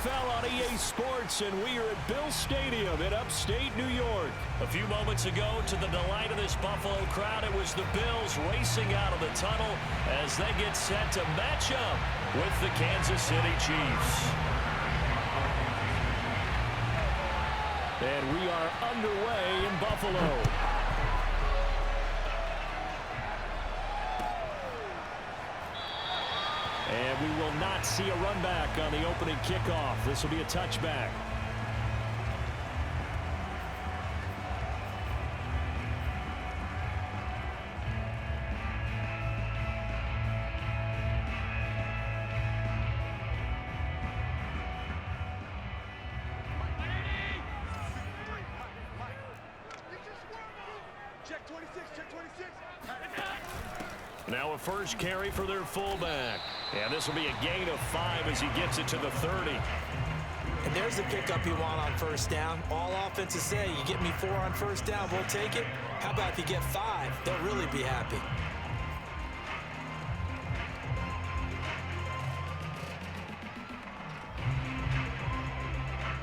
NFL on EA Sports, and we are at Bill Stadium in upstate New York. A few moments ago, to the delight of this Buffalo crowd, it was the Bills racing out of the tunnel as they get set to match up with the Kansas City Chiefs. And we are underway in Buffalo. And we will not see a run back on the opening kickoff. This will be a touchback. Now a first carry for their fullback. And this will be a gain of 5 as he gets it to the 30. And there's the pickup you want on first down. All offenses say, you get me 4 on first down, we'll take it. How about if you get 5? They'll really be happy.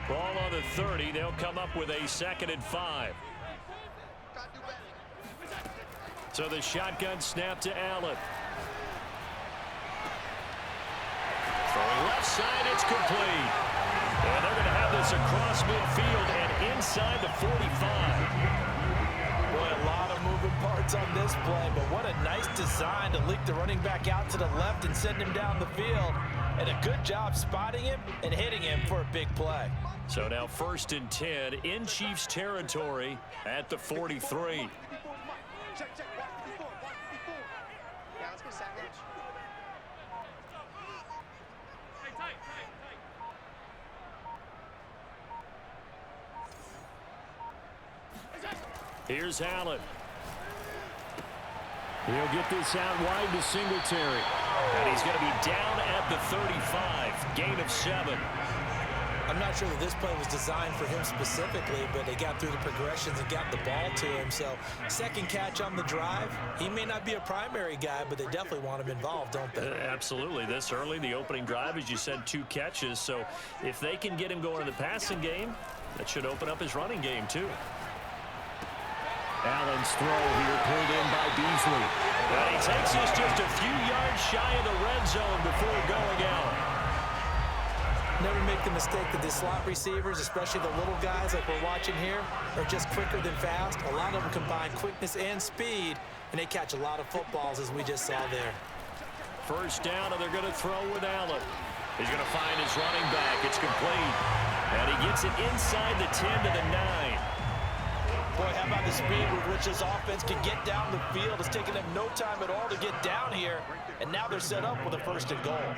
Ball on the 30. They'll come up with a 2nd and 5. So the shotgun snap to Allen. Throwing left side, it's complete. And they're going to have this across midfield and inside the 45. Boy, a lot of moving parts on this play, but what a nice design to leak the running back out to the left and send him down the field. And a good job spotting him and hitting him for a big play. So now 1st and 10 in Chiefs territory at the 43. Here's Allen. He'll get this out wide to Singletary. And he's going to be down at the 35. Gain of 7. I'm not sure that this play was designed for him specifically, but they got through the progressions and got the ball to him. So, 2nd catch on the drive. He may not be a primary guy, but they definitely want him involved, don't they? Absolutely. This early, the opening drive, as you said, 2 catches. So, if they can get him going in the passing game, that should open up his running game, too. Allen's throw here pulled in by Beasley. And he takes this just a few yards shy of the red zone before going out. Never make the mistake that the slot receivers, especially the little guys like we're watching here, are just quicker than fast. A lot of them combine quickness and speed, and they catch a lot of footballs, as we just saw there. First down, and they're going to throw with Allen. He's going to find his running back. It's complete. And he gets it inside the 10 to the 9. Boy, how about the speed with which this offense can get down the field? It's taken them no time at all to get down here, and now they're set up with a 1st and goal.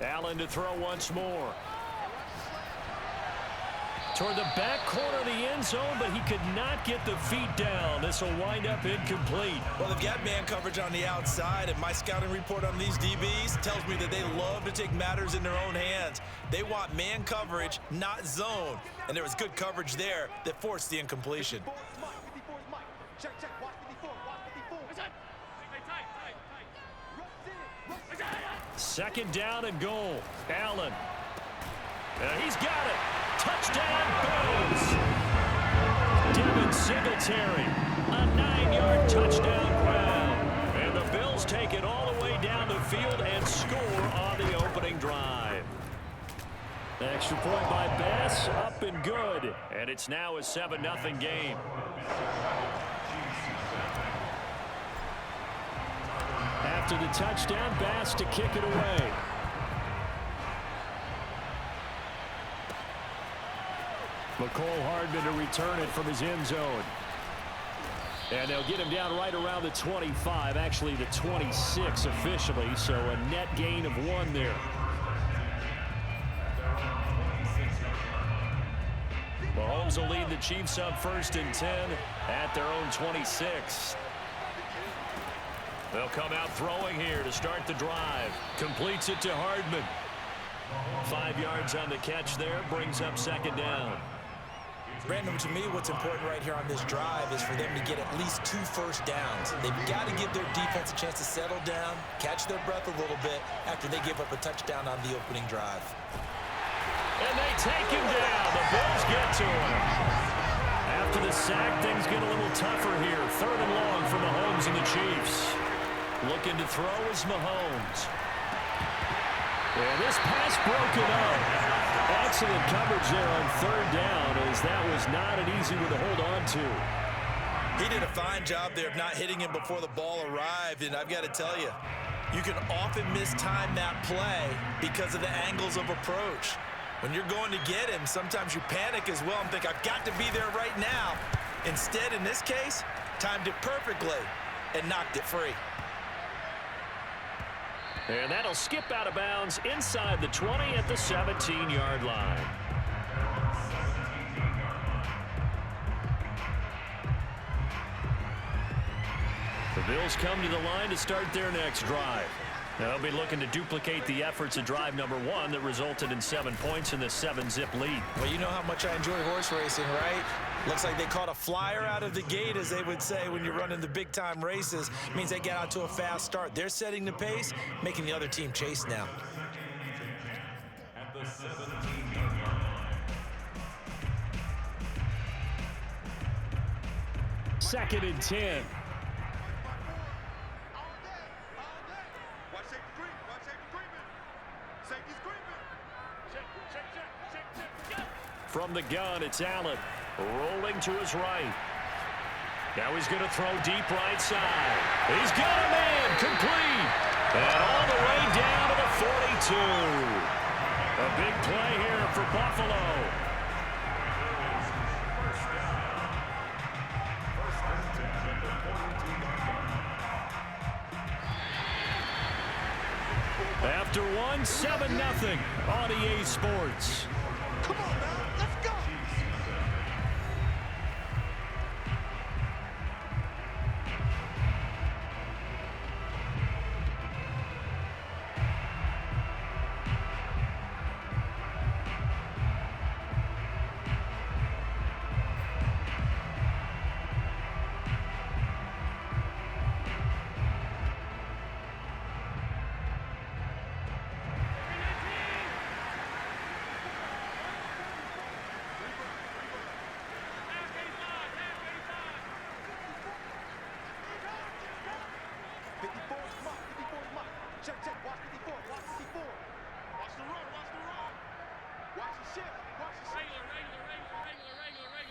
Allen to throw once more. Toward the back corner of the end zone, but he could not get the feet down. This will wind up incomplete. Well, they've got man coverage on the outside, and my scouting report on these DBs tells me that they love to take matters in their own hands. They want man coverage, not zone. And there was good coverage there that forced the incompletion. 2nd down and goal. Allen. He's got it. Touchdown, Bills. Devin Singletary. A 9-yard touchdown grab. And the Bills take it all the way down the field and score on the opening drive. Extra point by Bass, up and good. And it's now a 7-0 game. After the touchdown, Bass to kick it away. McCole Hardman to return it from his end zone. And they'll get him down right around the 25, actually the 26 officially, so a net gain of 1 there. Mahomes will lead the Chiefs up 1st and 10 at their own 26. They'll come out throwing here to start the drive. Completes it to Hardman. 5 yards on the catch there, brings up 2nd down. Brandon, to me, what's important right here on this drive is for them to get at least 2 first downs. They've got to give their defense a chance to settle down, catch their breath a little bit after they give up a touchdown on the opening drive. And they take him down. The Bills get to him. After the sack, things get a little tougher here. 3rd and long for Mahomes and the Chiefs. Looking to throw is Mahomes. And this pass broken up. Excellent coverage there on 3rd down, as that was not an easy one to hold on to. He did a fine job there of not hitting him before the ball arrived, and I've got to tell you, you can often mistime that play because of the angles of approach. When you're going to get him, sometimes you panic as well and think, I've got to be there right now. Instead, in this case, timed it perfectly and knocked it free. And that'll skip out of bounds inside the 20 at the 17-yard line. The Bills come to the line to start their next drive. They'll be looking to duplicate the efforts of drive number 1 that resulted in 7 points in the 7-zip lead. Well, you know how much I enjoy horse racing, right? Looks like they caught a flyer out of the gate, as they would say when you're running the big-time races. It means they get out to a fast start. They're setting the pace, making the other team chase now. At the 17-yard line. 2nd and 10. From the gun, it's Allen. Rolling to his right. Now he's going to throw deep right side. He's got a man complete. And all the way down to the 42. A big play here for Buffalo. After 1, 7-0 on EA Sports. Come on, man. Let's go.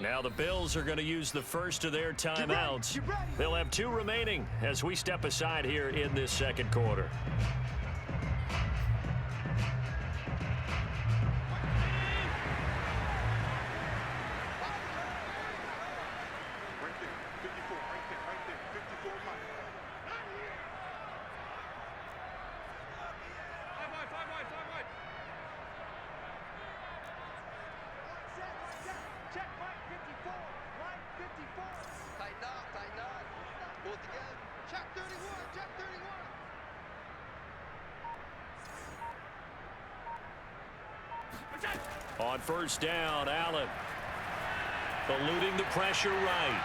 Now the Bills are going to use the first of their timeouts. They'll have 2 remaining as we step aside here in this 2nd quarter. On 1st down, Allen eluding the pressure right.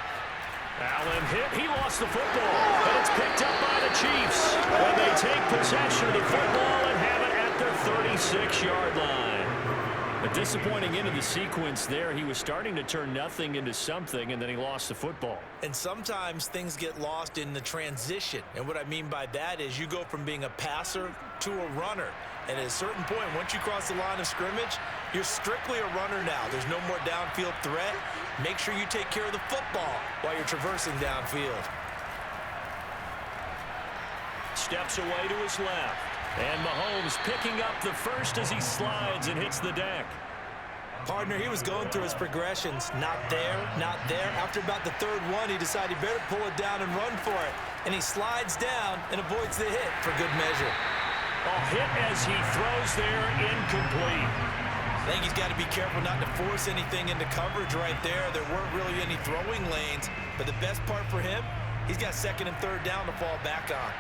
Allen hit. He lost the football, but it's picked up by the Chiefs. And they take possession of the football and have it at their 36-yard line. A disappointing end of the sequence there. He was starting to turn nothing into something, and then he lost the football. And sometimes things get lost in the transition. And what I mean by that is you go from being a passer to a runner. And at a certain point, once you cross the line of scrimmage, you're strictly a runner now. There's no more downfield threat. Make sure you take care of the football while you're traversing downfield. Steps away to his left. And Mahomes picking up the first as he slides and hits the deck. Partner, he was going through his progressions. Not there, not there. After about the 3rd one, he decided he better pull it down and run for it. And he slides down and avoids the hit for good measure. A hit as he throws there, incomplete. I think he's got to be careful not to force anything into coverage right there. There weren't really any throwing lanes. But the best part for him, he's got 2nd and 3rd down to fall back on.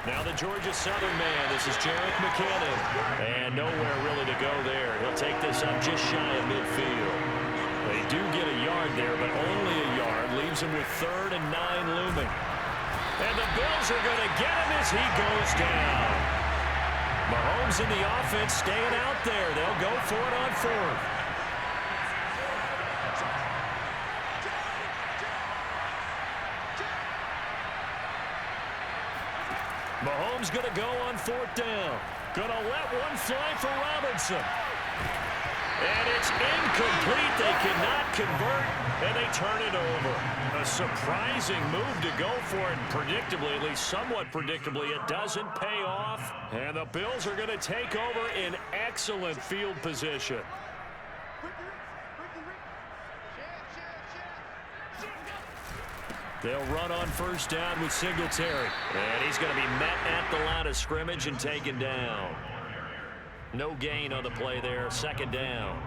Now the Georgia Southern man. This is Jarek McKinnon. And nowhere really to go there. He'll take this up just shy of midfield. They do get a yard there, but only a yard. Leaves him with 3rd and 9 looming. And the Bills are going to get him as he goes down. Mahomes in the offense staying out there. They'll go for it on 4th. Mahomes going to go on 4th down. Going to let one fly for Robinson. And it's incomplete. They cannot convert, and they turn it over. A surprising move to go for it, and predictably, at least somewhat predictably, it doesn't pay off. And the Bills are going to take over in excellent field position. They'll run on 1st down with Singletary. And he's going to be met at the line of scrimmage and taken down. No gain on the play there. 2nd down.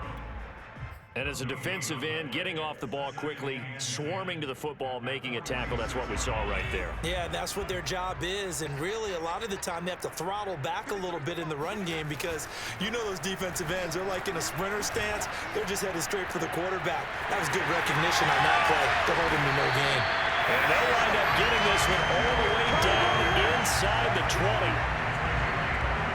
And as a defensive end, getting off the ball quickly, swarming to the football, making a tackle, that's what we saw right there. Yeah, that's what their job is. And really, a lot of the time, they have to throttle back a little bit in the run game because you know those defensive ends, they're like in a sprinter stance. They're just headed straight for the quarterback. That was good recognition on that play to hold him to no gain. And they'll wind up getting this one all the way down inside the 20.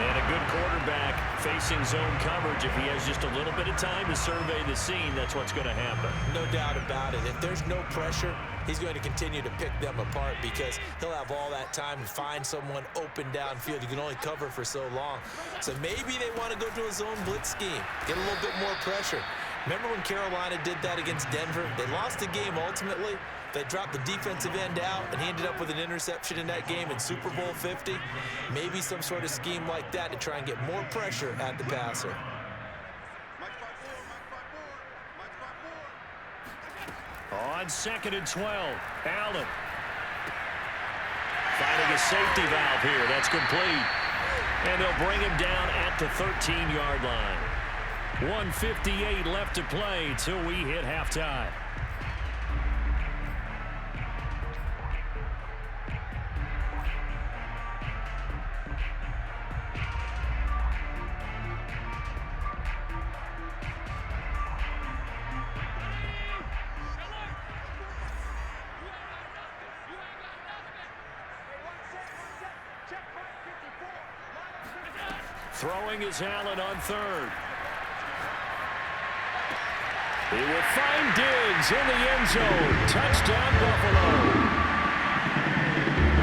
And a good quarterback facing zone coverage. If he has just a little bit of time to survey the scene, that's what's going to happen. No doubt about it. If there's no pressure, he's going to continue to pick them apart because he'll have all that time to find someone open downfield. You can only cover for so long. So maybe they want to go to a zone blitz scheme, get a little bit more pressure. Remember when Carolina did that against Denver? They lost the game ultimately. They dropped the defensive end out, and he ended up with an interception in that game in Super Bowl 50. Maybe some sort of scheme like that to try and get more pressure at the passer. On 2nd and 12, Allen. Finding a safety valve here. That's complete. And they'll bring him down at the 13-yard line. 1:58 left to play till we hit halftime. Throwing is Allen on 3rd. He will find Diggs in the end zone. Touchdown, Buffalo.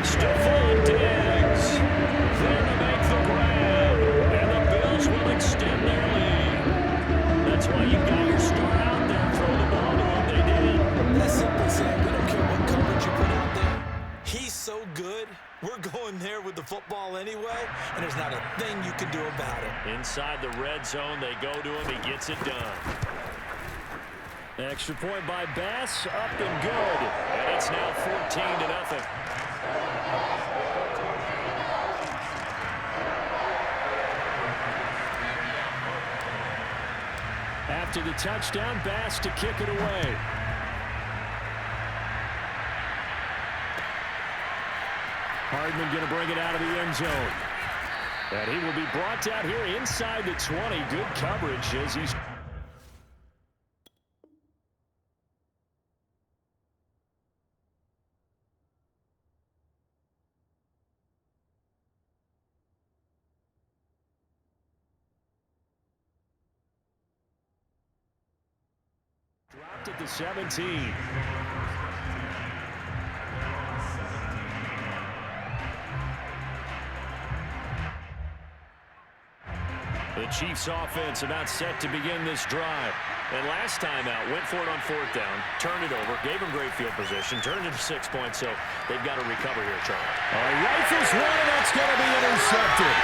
Stephon Diggs there to make the grab. And the Bills will extend their lead. That's why you got your star out there. Throw the ball to him. They did. That's simply saying we don't care what coverage you put out there. He's so good. We're going there with the football anyway, and there's not a thing you can do about it. Inside the red zone, they go to him. He gets it done. Extra point by Bass, up and good. And it's now 14-0. After the touchdown, Bass to kick it away. Hardman going to bring it out of the end zone. And he will be brought down here inside the 20. Good coverage as he's... Dropped at the 17. The Chiefs offense about set to begin this drive. And last time out, went for it on 4th down, turned it over, gave them great field position, turned it to 6 points, so they've got to recover here, Charlie. Rifles one, that's going to be intercepted.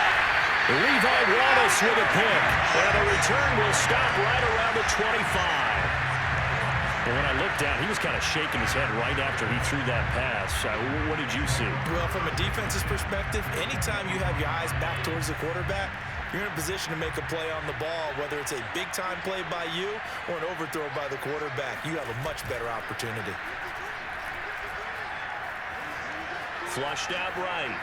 Levi Wallace with a pick. And the return will stop right around the 25. And when I looked down, he was kind of shaking his head right after he threw that pass. What did you see? Well, from a defense's perspective, anytime you have your eyes back towards the quarterback, you're in a position to make a play on the ball, whether it's a big-time play by you or an overthrow by the quarterback. You have a much better opportunity. Flushed out right.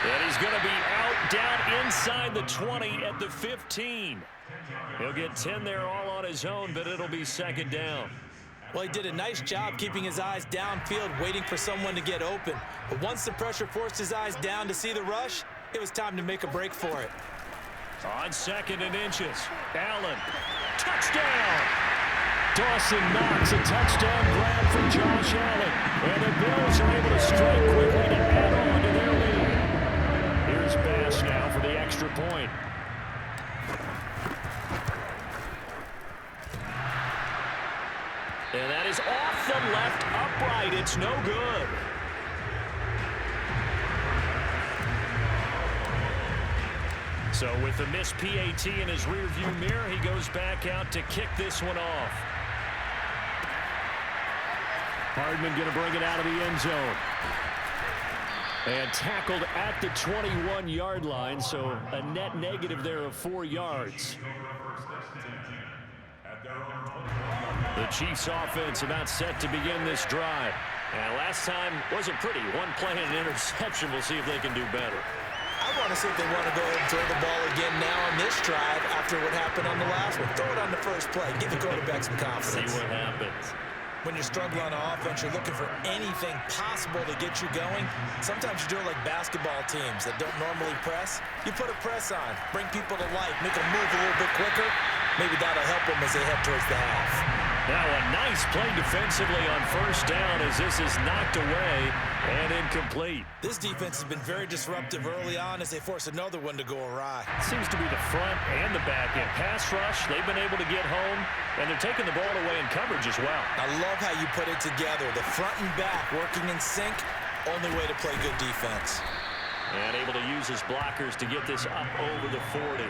And he's going to be out down inside the 20 at the 15. He'll get 10 there all on his own, but it'll be second down. Well, he did a nice job keeping his eyes downfield, waiting for someone to get open. But once the pressure forced his eyes down to see the rush, it was time to make a break for it. On 2nd and inches, Allen, touchdown! Dawson Knox, a touchdown grab from Josh Allen. And the Bills are able to strike quickly to add on to their lead. Here's Bass now for the extra point. And that is off the left upright. It's no good. So with the missed PAT in his rearview mirror, he goes back out to kick this one off. Hardman going to bring it out of the end zone. And tackled at the 21-yard line, so a net negative there of 4 yards. The Chiefs offense about set to begin this drive. And last time wasn't pretty. One play and an interception. We'll see if they can do better. I want to see if they want to go ahead and throw the ball again now on this drive after what happened on the last one. Throw it on the first play. Give the quarterback some confidence. See what happens. When you're struggling on offense, you're looking for anything possible to get you going. Sometimes you do it like basketball teams that don't normally press. You put a press on, bring people to life, make them move a little bit quicker. Maybe that'll help them as they head towards the half. Now a nice play defensively on first down as this is knocked away and incomplete. This defense has been very disruptive early on as they force another one to go awry. Seems to be the front and the back end. Pass rush, they've been able to get home, and they're taking the ball away in coverage as well. I love how you put it together. The front and back working in sync, only way to play good defense. And able to use his blockers to get this up over the 40.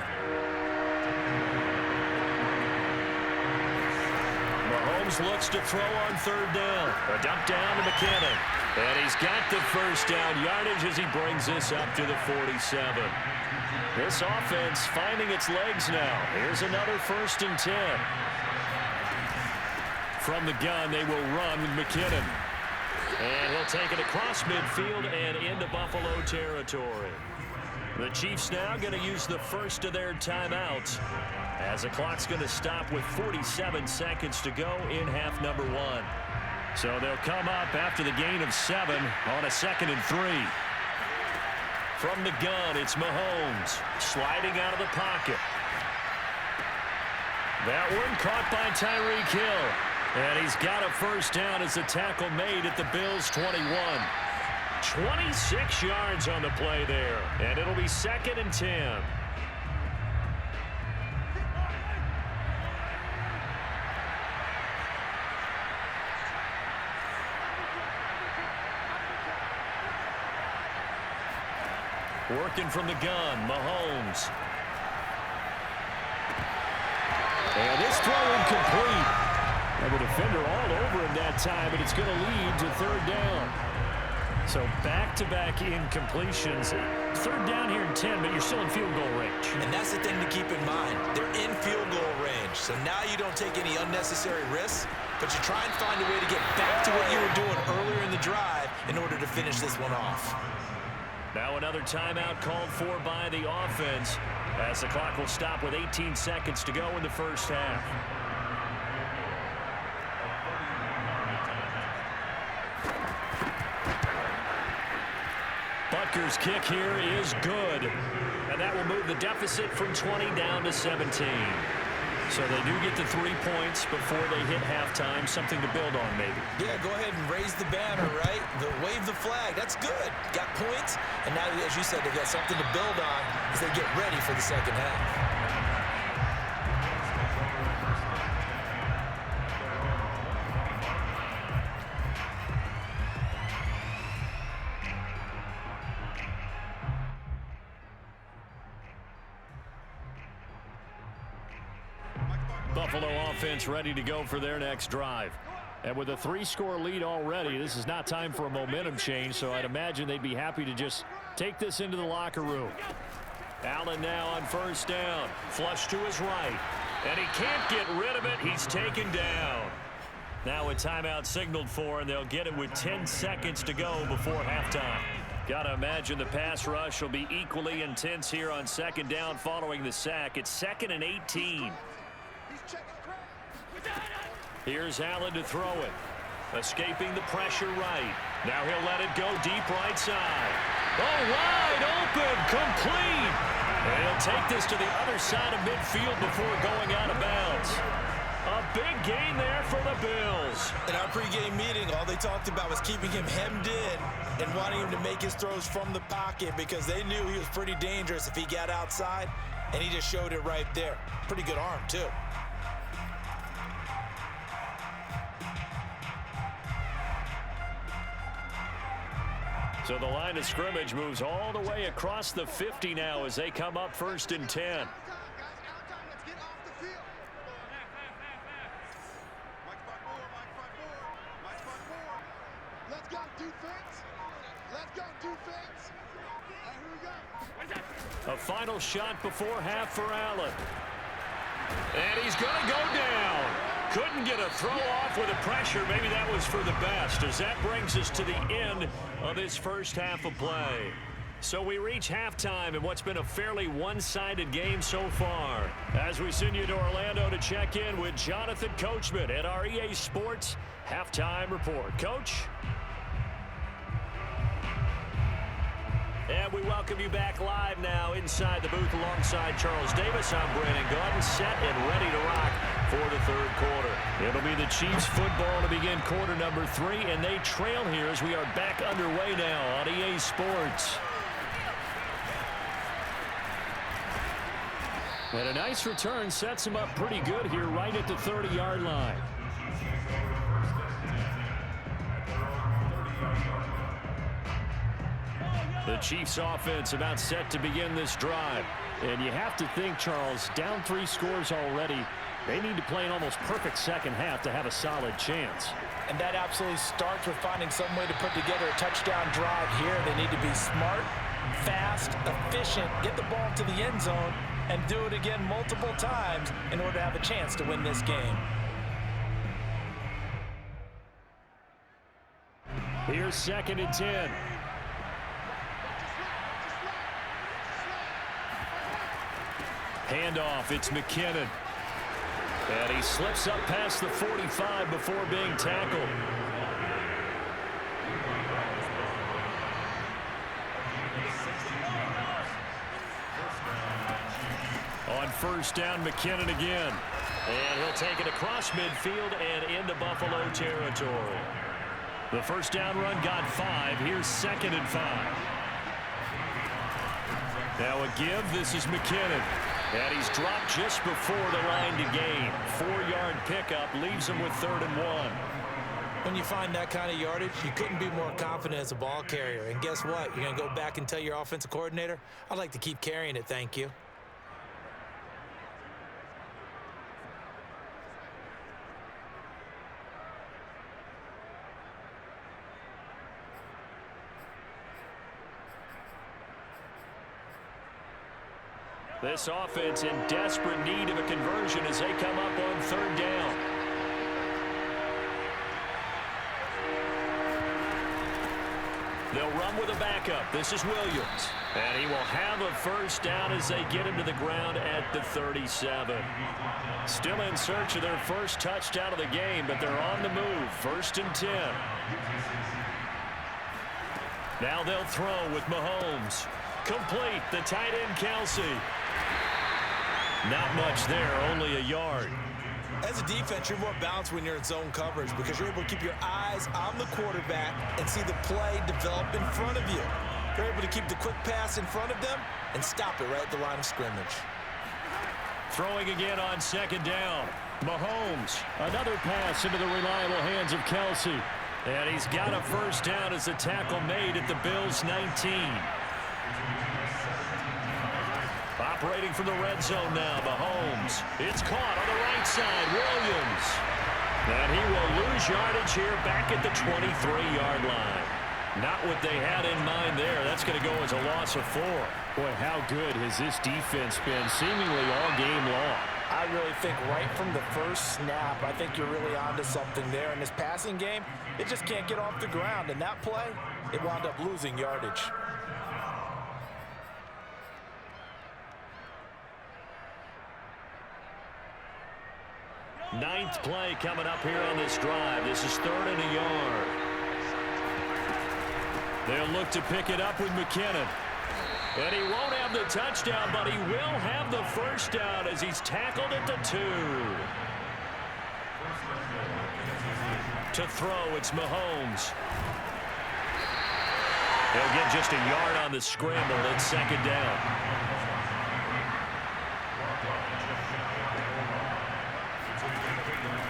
Mahomes looks to throw on third down. A dump down to McKinnon. And he's got the first down yardage as he brings this up to the 47. This offense finding its legs now. Here's another 1st and 10. From the gun, they will run with McKinnon. And he'll take it across midfield and into Buffalo territory. The Chiefs now going to use the first of their timeouts as the clock's going to stop with 47 seconds to go in half number 1. So they'll come up after the gain of 7 on a 2nd and 3. From the gun, it's Mahomes sliding out of the pocket. That one caught by Tyreek Hill. And he's got a first down as the tackle made at the Bills' 21. 26 yards on the play there. And it'll be 2nd and 10. Working from the gun, Mahomes. And this throw incomplete. And the defender all over him that time, but it's going to lead to third down. So back-to-back incompletions. Third down here in 10, but you're still in field goal range. And that's the thing to keep in mind. They're in field goal range. So now you don't take any unnecessary risks, but you try and find a way to get back to what you were doing earlier in the drive in order to finish this one off. Now another timeout called for by the offense as the clock will stop with 18 seconds to go in the first half. Butker's kick here is good. And that will move the deficit from 20 down to 17. So they do get the 3 points before they hit halftime. Something to build on, maybe. Yeah, go ahead and raise the banner, right? Wave the flag. That's good. Got points. And now, as you said, they've got something to build on as they get ready for the second half. Buffalo offense ready to go for their next drive. And with a 3-score lead already, this is not time for a momentum change, so I'd imagine they'd be happy to just take this into the locker room. Allen now on first down. Flush to his right. And he can't get rid of it. He's taken down. Now a timeout signaled for, and they'll get it with 10 seconds to go before halftime. Gotta imagine the pass rush will be equally intense here on second down following the sack. It's 2nd and 18. Here's Allen to throw it. Escaping the pressure right. Now he'll let it go deep right side. Oh, wide open, complete. And he'll take this to the other side of midfield before going out of bounds. A big gain there for the Bills. In our pregame meeting, all they talked about was keeping him hemmed in and wanting him to make his throws from the pocket because they knew he was pretty dangerous if he got outside, and he just showed it right there. Pretty good arm, too. So the line of scrimmage moves all the way across the 50 now as they come up 1st and 10. Let's go, defense. Let's go, defense. Here we go. A final shot before half for Allen. And he's going to go down. Couldn't get a throw off with the pressure. Maybe that was for the best, as that brings us to the end of this first half of play. So we reach halftime in what's been a fairly one-sided game so far. As we send you to Orlando to check in with Jonathan Coachman at our EA Sports Halftime Report. Coach? And we welcome you back live now inside the booth alongside Charles Davis. I'm Brandon Gordon, set and ready to rock for the third quarter. It'll be the Chiefs football to begin quarter number 3, and they trail here as we are back underway now on EA Sports. And a nice return sets him up pretty good here right at the 30-yard line. The Chiefs offense about set to begin this drive. And you have to think, Charles, down 3 scores already. They need to play an almost perfect second half to have a solid chance. And that absolutely starts with finding some way to put together a touchdown drive here. They need to be smart, fast, efficient, get the ball to the end zone, and do it again multiple times in order to have a chance to win this game. Here's 2nd and 10. Handoff, it's McKinnon. And he slips up past the 45 before being tackled. On 1st down, McKinnon again. And he'll take it across midfield and into Buffalo territory. The 1st down run got 5. Here's 2nd and 5. Now a give. This is McKinnon. And he's dropped just before the line to gain. 4-yard pickup leaves him with 3rd and 1. When you find that kind of yardage, you couldn't be more confident as a ball carrier. And guess what? You're going to go back and tell your offensive coordinator, I'd like to keep carrying it, thank you. This offense in desperate need of a conversion as they come up on 3rd down. They'll run with a backup. This is Williams. And he will have a 1st down as they get him to the ground at the 37. Still in search of their first touchdown of the game, but they're on the move. 1st and 10. Now they'll throw with Mahomes. Complete, the tight end Kelsey. Not much there, only a yard. As a defense, you're more balanced when you're in zone coverage because you're able to keep your eyes on the quarterback and see the play develop in front of you. You're able to keep the quick pass in front of them and stop it right at the line of scrimmage. Throwing again on 2nd down. Mahomes, another pass into the reliable hands of Kelsey. And he's got a 1st down as the tackle made at the Bills' 19. Operating from the red zone now, Mahomes. It's caught on the right side, Williams. And he will lose yardage here back at the 23-yard line. Not what they had in mind there. That's going to go as a loss of 4. Boy, how good has this defense been seemingly all game long. I really think right from the first snap, I think you're really onto something there. In this passing game, it just can't get off the ground. And that play, it wound up losing yardage. Ninth play coming up here on this drive. This is 3rd and a yard. They'll look to pick it up with McKinnon. And he won't have the touchdown, but he will have the first down as he's tackled at the 2. To throw, it's Mahomes. They'll get just a yard on the scramble. It's 2nd down.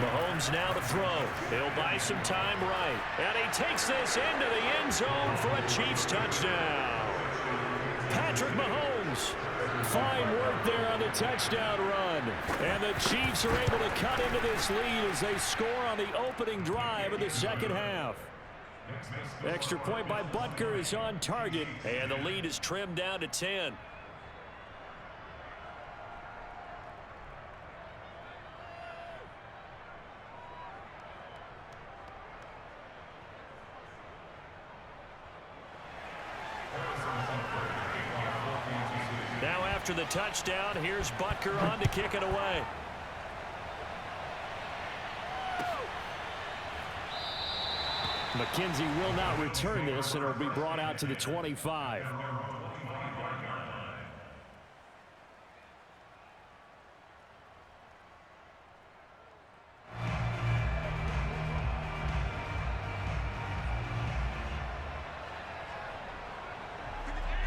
Mahomes now to throw. He'll buy some time right. And he takes this into the end zone for a Chiefs touchdown. Patrick Mahomes. Fine work there on the touchdown run. And the Chiefs are able to cut into this lead as they score on the opening drive of the second half. Extra point by Butker is on target. And the lead is trimmed down to 10. Now after the touchdown, here's Butker on to kick it away. McKenzie will not return this, and it'll be brought out to the 25.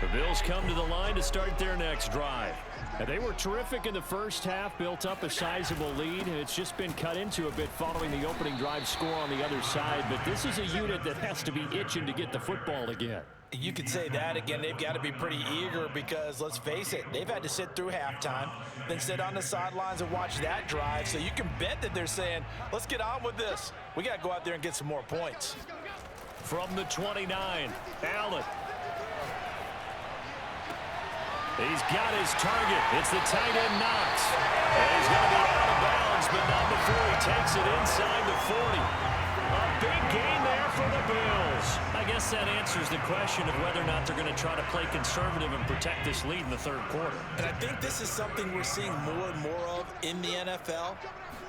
The Bills come to the line to start their next drive. And they were terrific in the first half, built up a sizable lead, and it's just been cut into a bit following the opening drive score on the other side. But this is a unit that has to be itching to get the football again. You could say that again. They've got to be pretty eager because, let's face it, they've had to sit through halftime, then sit on the sidelines and watch that drive. So you can bet that they're saying, let's get on with this. We got to go out there and get some more points. From the 29, Allen. He's got his target. It's the tight end Knox. And he's going to be out of bounds, but not before he takes it inside the 40. A big gain there for the Bills. I guess that answers the question of whether or not they're going to try to play conservative and protect this lead in the third quarter. And I think this is something we're seeing more and more of in the NFL.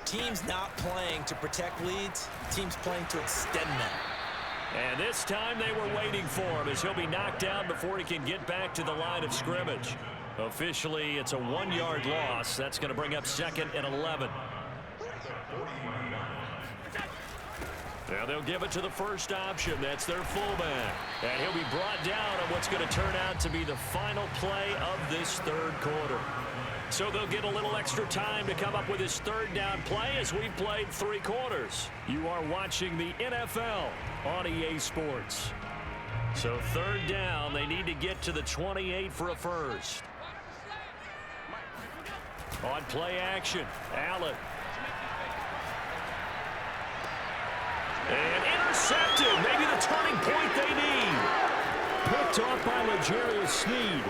Teams not playing to protect leads, teams playing to extend them. And this time they were waiting for him as he'll be knocked down before he can get back to the line of scrimmage. Officially, it's a 1-yard loss. That's going to bring up 2nd and 11. Now they'll give it to the first option. That's their fullback. And he'll be brought down on what's going to turn out to be the final play of this third quarter. So they'll get a little extra time to come up with his third down play as we've played 3 quarters. You are watching the NFL on EA Sports. So 3rd down, they need to get to the 28 for a first. On play action, Allen. And intercepted, maybe the turning point they need. Picked off by L'Jarius Sneed.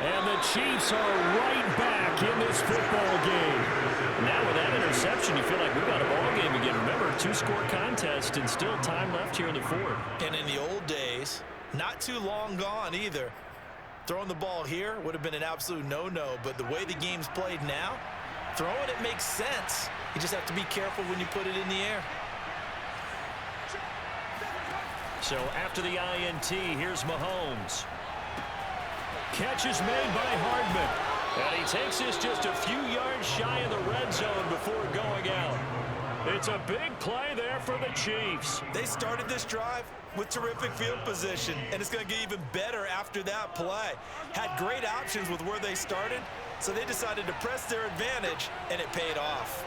And the Chiefs are right back in this football game. Now with that interception, you feel like we've got a ball game again. Remember, 2-score contest and still time left here in the fourth. And in the old days, not too long gone either. Throwing the ball here would have been an absolute no-no, but the way the game's played now, throwing it makes sense. You just have to be careful when you put it in the air. So after the INT, here's Mahomes. Catch is made by Hardman. And he takes this just a few yards shy of the red zone before going out. It's a big play there for the Chiefs. They started this drive with terrific field position, and it's going to get even better after that play. Had great options with where they started, so they decided to press their advantage, and it paid off.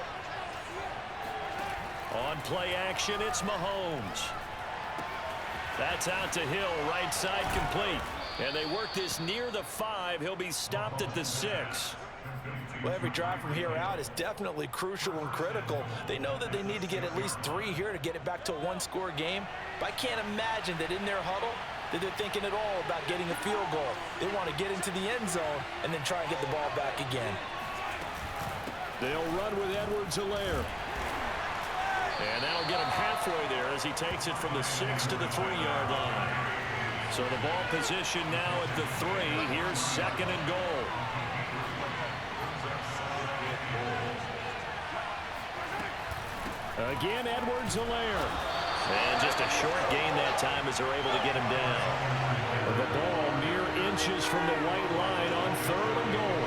On play action, it's Mahomes. That's out to Hill, right side complete. And they work this near the 5. He'll be stopped at the 6. Well, every drive from here out is definitely crucial and critical. They know that they need to get at least 3 here to get it back to a 1-score game. But I can't imagine that in their huddle, that they're thinking at all about getting a field goal. They want to get into the end zone and then try and get the ball back again. They'll run with Edwards-Helaire. And that'll get him halfway there as he takes it from the 6 to the 3-yard line. So the ball position now at the 3. Here's 2nd and goal. Again, Edwards-Helaire. And just a short gain that time as they're able to get him down. The ball mere inches from the white line on 3rd and goal.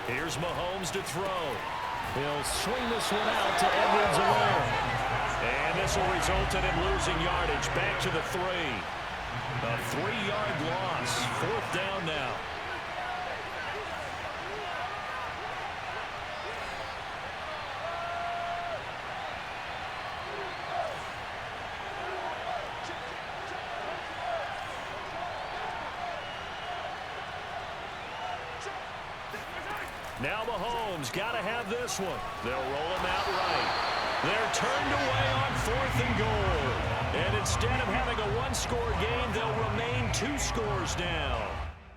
Here's Mahomes to throw. He'll swing this one out to Edwards-Helaire. And this will result in him losing yardage back to the 3. A 3-yard loss. 4th down now. Now Mahomes got to have this one. They'll roll him out right. They're turned away on 4th and goal. And instead of having a 1-score game, they'll remain 2 scores down.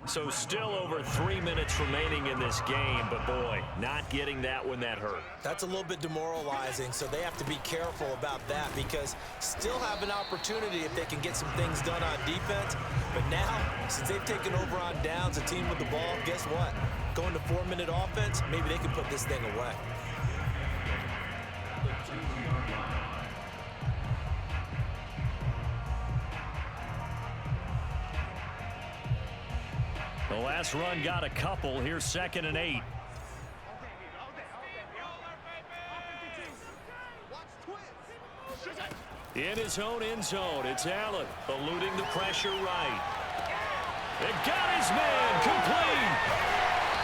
So still over 3 minutes remaining in this game. But, boy, not getting that one that hurt. That's a little bit demoralizing, so they have to be careful about that because still have an opportunity if they can get some things done on defense. But now, since they've taken over on downs, a team with the ball, guess what? Going to 4-minute offense, maybe they can put this thing away. The last run got a couple. Here's 2nd and 8. In his own end zone, it's Allen eluding the pressure right. It got his man complete.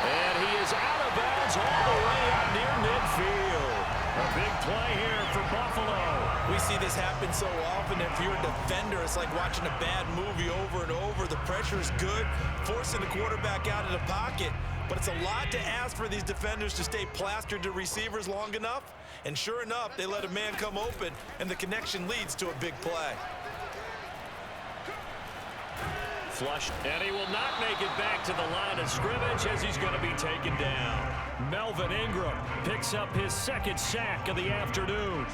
And he is out of bounds all the way out near midfield. A big play here for Buffalo. We see this happen so often. If you're a defender, it's like watching a bad movie over and over. The pressure is good, forcing the quarterback out of the pocket. But it's a lot to ask for these defenders to stay plastered to receivers long enough. And sure enough, they let a man come open, and the connection leads to a big play. Flushed, and he will not make it back to the line of scrimmage as he's going to be taken down. Melvin Ingram picks up his 2nd sack of the afternoon.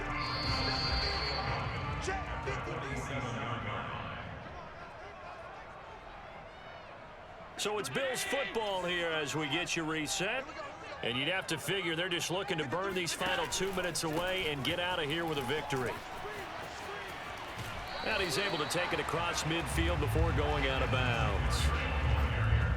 So it's Bills football here as we get you reset. And you'd have to figure they're just looking to burn these final 2 minutes away and get out of here with a victory. And he's able to take it across midfield before going out of bounds.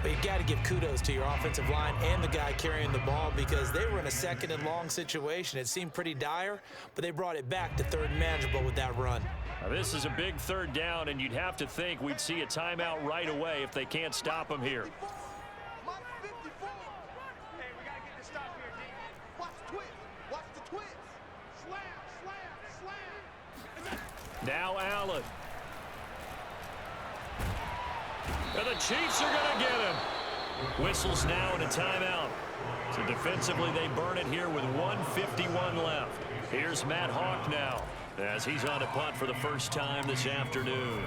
But you've got to give kudos to your offensive line and the guy carrying the ball because they were in a 2nd and long situation. It seemed pretty dire, but they brought it back to 3rd and manageable with that run. Now, this is a big 3rd down, and you'd have to think we'd see a timeout right away if they can't stop him here. Now Allen. And the Chiefs are going to get him. Whistles now and a timeout. So defensively they burn it here with 1:51 left. Here's Matt Hawk now as he's on a punt for the first time this afternoon.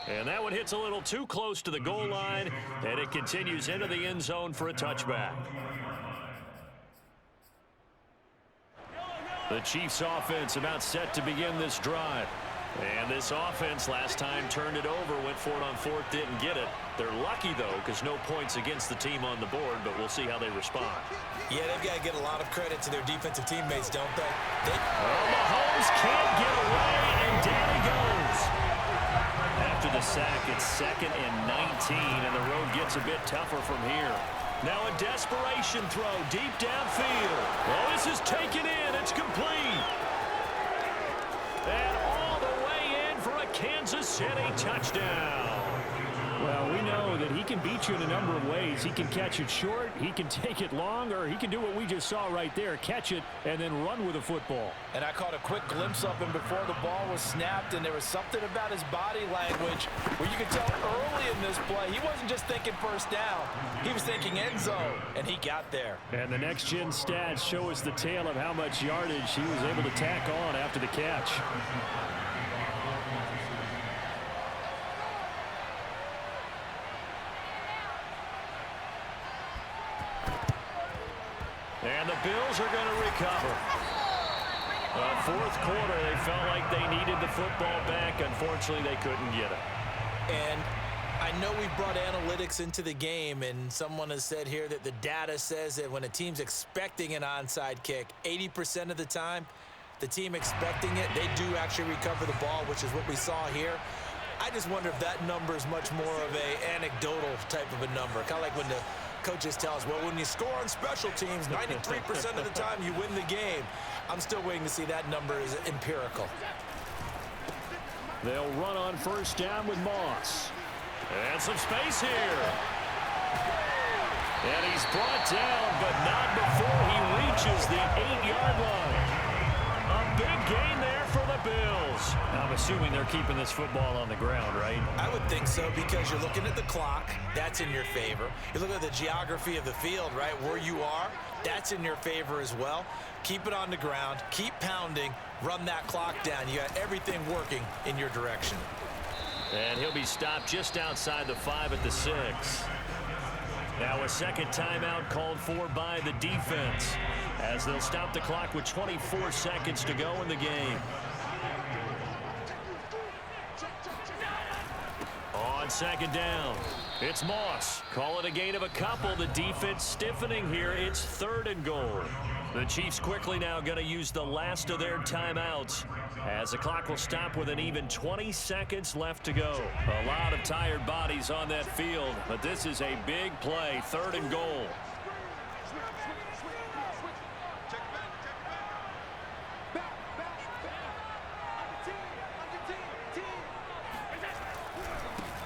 And that one hits a little too close to the goal line, and it continues into the end zone for a touchback. The Chiefs offense about set to begin this drive. And this offense last time turned it over, went for it on 4th, didn't get it. They're lucky, though, because no points against the team on the board, but we'll see how they respond. Yeah, they've got to get a lot of credit to their defensive teammates, don't they? Mahomes can't get away, and down he goes. After the sack, it's 2nd and 19, and the road gets a bit tougher from here. Now a desperation throw deep downfield. Well, this is taken in. It's complete. And all the way in for a Kansas City touchdown. Well, we know that he can beat you in a number of ways. He can catch it short, he can take it long, or he can do what we just saw right there, catch it and then run with the football. And I caught a quick glimpse of him before the ball was snapped, and there was something about his body language where you could tell early in this play he wasn't just thinking first down. He was thinking end zone, and he got there. And the next-gen stats show us the tale of how much yardage he was able to tack on after the catch. And the Bills are going to recover. Fourth quarter, they felt like they needed the football back. Unfortunately, they couldn't get it. And I know we brought analytics into the game, and someone has said here that the data says that when a team's expecting an onside kick, 80% of the time, the team expecting it, they do actually recover the ball, which is what we saw here. I just wonder if that number is much more of a anecdotal type of a number, kind of like when the coaches tell us, well, when you score on special teams, 93% of the time you win the game. I'm still waiting to see that number is empirical. They'll run on first down with Moss. And some space here. And he's brought down, but not before he reaches the 8-yard line. A big gain there for the Bills. I'm assuming they're keeping this football on the ground, right? I would think so, because you're looking at the clock. That's in your favor. You look at the geography of the field, right, where you are. That's in your favor as well. Keep it on the ground. Keep pounding. Run that clock down. You got everything working in your direction. And he'll be stopped just outside the 5 at the 6. Now a second timeout called for by the defense, as they'll stop the clock with 24 seconds to go in the game. On second down, it's Moss. Call it a gain of a couple. The defense stiffening here. It's 3rd and goal. The Chiefs quickly now going to use the last of their timeouts, as the clock will stop with an even 20 seconds left to go. A lot of tired bodies on that field, but this is a big play. 3rd and goal.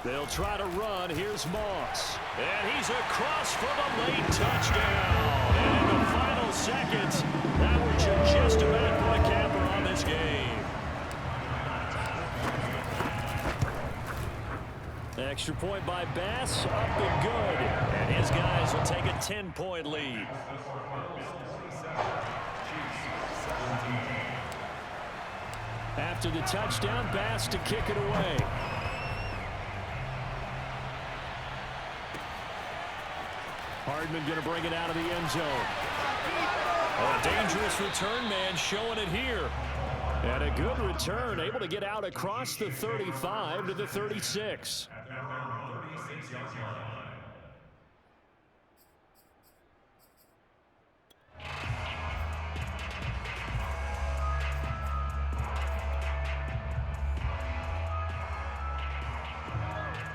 They'll try to run. Here's Moss. And he's across for the late touchdown. And in the final seconds, that would just about put a camper on this game. Extra point by Bass, up and good. And his guys will take a 10-point lead. After the touchdown, Bass to kick it away. Hardman going to bring it out of the end zone. A dangerous return man showing it here. And a good return, able to get out across the 35 to the 36.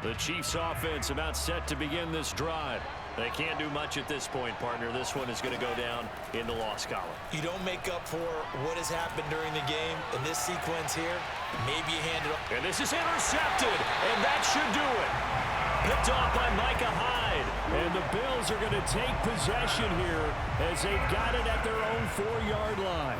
The Chiefs offense about set to begin this drive. They can't do much at this point, partner. This one is going to go down in the loss column. You don't make up for what has happened during the game in this sequence here. Maybe you hand it off. And this is intercepted, and that should do it. Picked off by Micah Hyde. And the Bills are going to take possession here as they've got it at their own 4-yard line.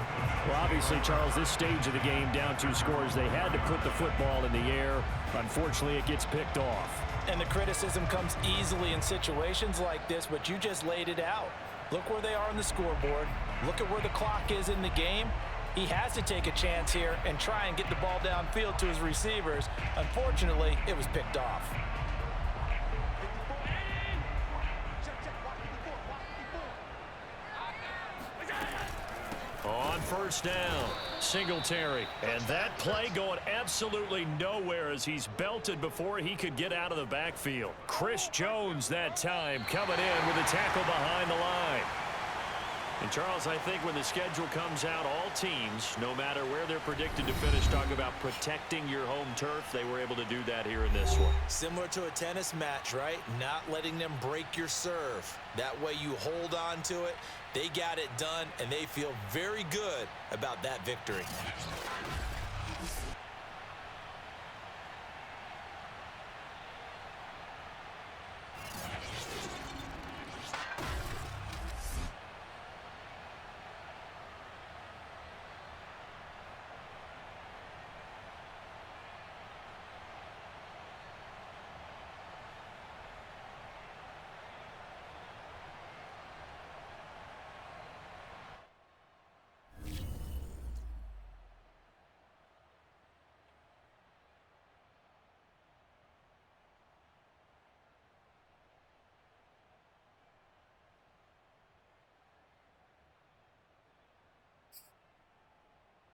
Well, obviously, Charles, this stage of the game, down 2 scores, they had to put the football in the air. Unfortunately, it gets picked off. And the criticism comes easily in situations like this, but you just laid it out. Look where they are on the scoreboard. Look at where the clock is in the game. He has to take a chance here and try and get the ball downfield to his receivers. Unfortunately, it was picked off. On first down, Singletary. And that play going absolutely nowhere as he's belted before he could get out of the backfield. Chris Jones that time coming in with a tackle behind the line. And Charles, I think when the schedule comes out, all teams, no matter where they're predicted to finish, talk about protecting your home turf. They were able to do that here in this one. Similar to a tennis match, right? Not letting them break your serve. That way you hold on to it. They got it done, and they feel very good about that victory.